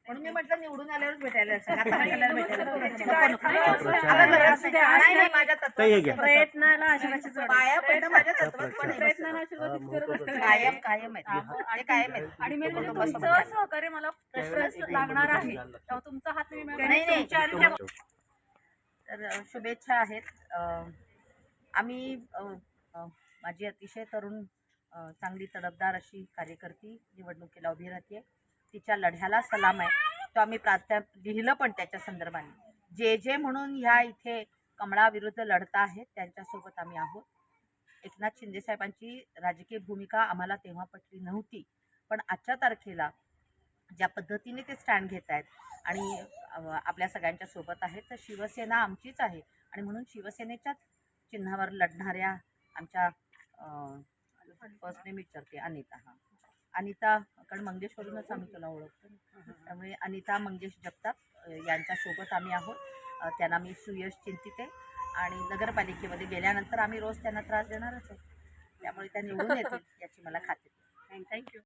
म्हणून मी म्हटलं निवडून आल्यावरच भेटायला असं. आता कशाला भेटायला? नाही, नाही, माझ्या तत्वात ताई, हे घ्या. प्रयत्नाला आशीर्वाद पाया पडणं माझ्या तत्वात पण आहे. प्रयत्नाला आशीर्वादित करत असते. कायम कायम आहेत ते कायम आहेत. आणि मेन म्हणजे तुमचं सहकार्य मला प्रश्न लागणार आहे, तेव्हा तुमचा हात मी नाही, नाही. विचार तर शुभेच्छा आहेत. आम्ही माझी अतिशय तरुण चांगली तडफदार अशी कार्यकर्ती निवडणुकीला उभी राहते. तिच्या लढ्याला सलाम आहे. तो आम्ही लिहिलं पण त्याच्या संदर्भाने. जे जे म्हणून ह्या इथे कमळाविरुद्ध लढता आहेत त्यांच्यासोबत आम्ही आहोत. एकनाथ शिंदे साहेबांची राजकीय भूमिका आम्हाला तेव्हा पटली नव्हती, पण आजच्या तारखेला ज्या पद्धतीने ते स्टँड घेत आहेत आणि आपल्या सगळ्यांच्या सोबत आहेत, तर शिवसेना आमचीच आहे. आणि म्हणून शिवसेनेच्याच चिन्हावर लढणाऱ्या आमच्या फर्स्ट नेम विचारते अनिता कारण मंगेशवरूनच आम्ही तुला ओळखतो. त्यामुळे अनिता मंगेश जगताप यांच्यासोबत आम्ही आहोत. त्यांना मी सुयश चिंतिते आणि नगरपालिकेमध्ये गेल्यानंतर आम्ही रोज त्यांना त्रास देणारच आहे. त्यामुळे त्या निवडून येतील याची मला खात्री. थँक्यू.